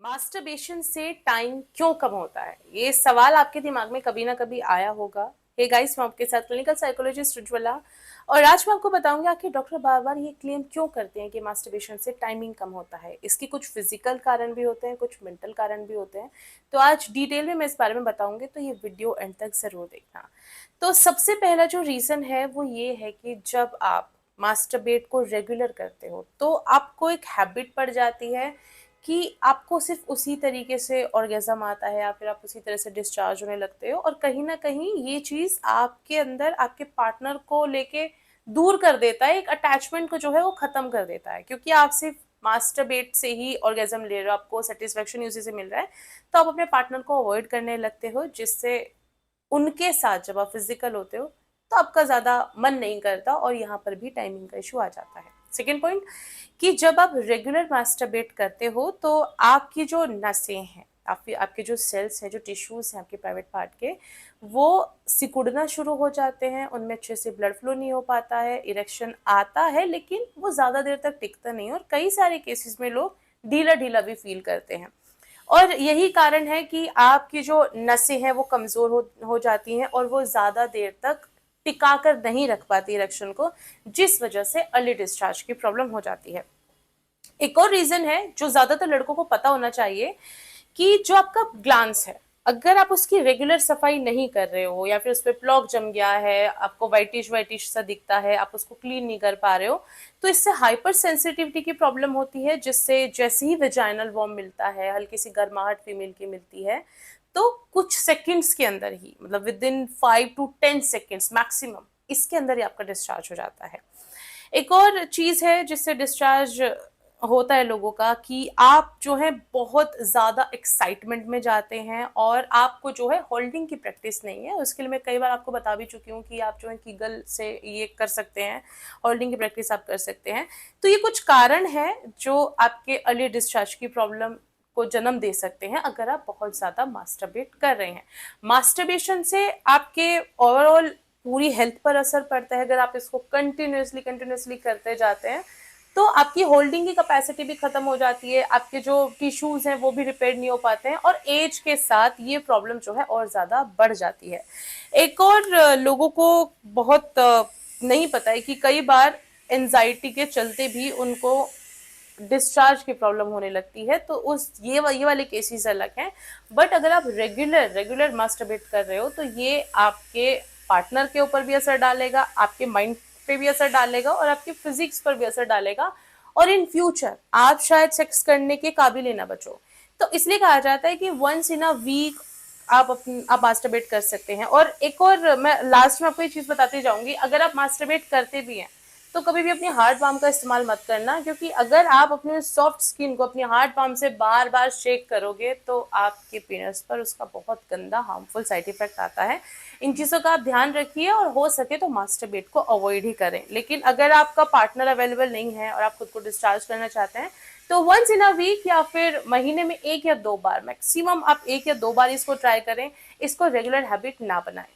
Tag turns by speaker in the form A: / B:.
A: Masturbation से time क्यों कम होता है? ये सवाल आपके दिमाग में कभी ना कभी आया होगा। हे गाइस, मैं आपके साथ क्लिनिकल साइकोलॉजिस्ट उज्ज्वला। और आज मैं आपको बताऊंगी आखिर डॉक्टर बार बार ये क्लेम क्यों करते हैं कि मास्टरबेशन से टाइमिंग कम होता है। इसकी कुछ फिजिकल कारण भी होते हैं, कुछ मेंटल कारण भी होते हैं। तो आज डिटेल में मैं इस बारे में बताऊंगी, तो ये वीडियो एंड तक जरूर देखना। तो सबसे पहला जो रीजन है वो ये है कि जब आप मास्टरबेट को रेगुलर करते हो तो आपको एक हैबिट पड़ जाती है कि आपको सिर्फ उसी तरीके से ऑर्गेज़म आता है या फिर आप उसी तरह से डिस्चार्ज होने लगते हो, और कहीं ना कहीं ये चीज़ आपके अंदर आपके पार्टनर को लेके दूर कर देता है, एक अटैचमेंट को जो है वो ख़त्म कर देता है, क्योंकि आप सिर्फ मास्टरबेट से ही ऑर्गेज़म ले रहे हो, आपको सेटिस्फेक्शन उसी से मिल रहा है। तो आप अपने पार्टनर को अवॉइड करने लगते हो, जिससे उनके साथ जब आप फिजिकल होते हो तो आपका ज़्यादा मन नहीं करता, और यहाँ पर भी टाइमिंग का इशू आ जाता है। सेकेंड पॉइंट, कि जब आप रेगुलर मास्टरबेट करते हो तो आपकी जो नसें हैं, आपके जो सेल्स हैं, जो टिश्यूज हैं आपके प्राइवेट पार्ट के, वो सिकुड़ना शुरू हो जाते हैं, उनमें अच्छे से ब्लड फ्लो नहीं हो पाता है, इरेक्शन आता है लेकिन वो ज़्यादा देर तक टिकता नहीं, और कई सारे केसेस में लोग ढीला ढीला भी फील करते हैं। और यही कारण है कि आपकी जो नसें हैं वो कमज़ोर हो जाती हैं, और वो ज़्यादा देर तक टिका कर नहीं रख पाती इरेक्शन को, जिस वजह से अर्ली डिस्चार्ज की प्रॉब्लम हो जाती है। एक और रीजन है जो ज्यादातर लड़कों को पता होना चाहिए, कि जो आपका ग्लांस है, अगर आप उसकी रेगुलर सफाई नहीं कर रहे हो या फिर उस पर प्लॉक जम गया है, आपको वाइटिश वाइटिश सा दिखता है, आप उसको क्लीन नहीं कर पा रहे हो, तो इससे हाइपर सेंसिटिविटी की प्रॉब्लम होती है, जिससे जैसे ही वेजाइनल वॉर्म मिलता है, हल्की सी गर्माहट फीमेल की मिलती है, तो कुछ सेकंड्स के अंदर ही, मतलब with in 5 to 10 seconds maximum, इसके अंदर ही आपका डिस्चार्ज हो जाता है। एक और चीज है जिससे डिस्चार्ज होता है लोगों का, कि आप जो है बहुत ज्यादा एक्साइटमेंट में जाते हैं, और आपको जो है होल्डिंग की प्रैक्टिस नहीं है। उसके लिए मैं कई बार आपको बता भी चुकी हूँ कि आप जो है कीगल से ये कर सकते हैं, होल्डिंग की प्रैक्टिस आप कर सकते हैं। तो ये कुछ कारण है जो आपके अर्ली डिस्चार्ज की प्रॉब्लम को जन्म दे सकते हैं, अगर आप बहुत ज्यादा मास्टरबेट कर रहे हैं। मास्टरबेशन से आपके ओवरऑल पूरी हेल्थ पर असर पड़ता है। अगर आप इसको कंटिन्यूसली करते जाते हैं तो आपकी होल्डिंग की कैपेसिटी भी खत्म हो जाती है, आपके जो टिश्यूज हैं वो भी रिपेयर नहीं हो पाते हैं, और एज के साथ ये प्रॉब्लम जो है और ज्यादा बढ़ जाती है। एक और लोगों को बहुत नहीं पता है कि कई बार एंजाइटी के चलते भी उनको डिस्चार्ज की प्रॉब्लम होने लगती है, तो उस ये वाले केसेस अलग हैं। बट अगर आप रेगुलर रेगुलर मास्टरबेट कर रहे हो तो ये आपके पार्टनर के ऊपर भी असर डालेगा, आपके माइंड पे भी असर डालेगा, और आपके फिजिक्स पर भी असर डालेगा, और इन फ्यूचर आप शायद सेक्स करने के काबिल ही ना बचो। तो इसलिए कहा जाता है कि वंस इन अ वीक आप मास्टरबेट कर सकते हैं। और एक और मैं लास्ट में आपको ये चीज बताती जाऊंगी, अगर आप मास्टरबेट करते भी हैं तो कभी भी अपनी हार्ड पाम का इस्तेमाल मत करना, क्योंकि अगर आप अपने सॉफ्ट स्किन को अपनी हार्ड पाम से बार बार शेक करोगे तो आपके पेनिस पर उसका बहुत गंदा हार्मफुल साइड इफेक्ट आता है। इन चीज़ों का आप ध्यान रखिए, और हो सके तो मास्टरबेट को अवॉइड ही करें। लेकिन अगर आपका पार्टनर अवेलेबल नहीं है और आप खुद को डिस्चार्ज करना चाहते हैं, तो वंस इन अ वीक या फिर महीने में 1 या 2 बार, मैक्सिमम आप 1 या 2 बार इसको ट्राई करें। इसको रेगुलर हैबिट ना बनाएं।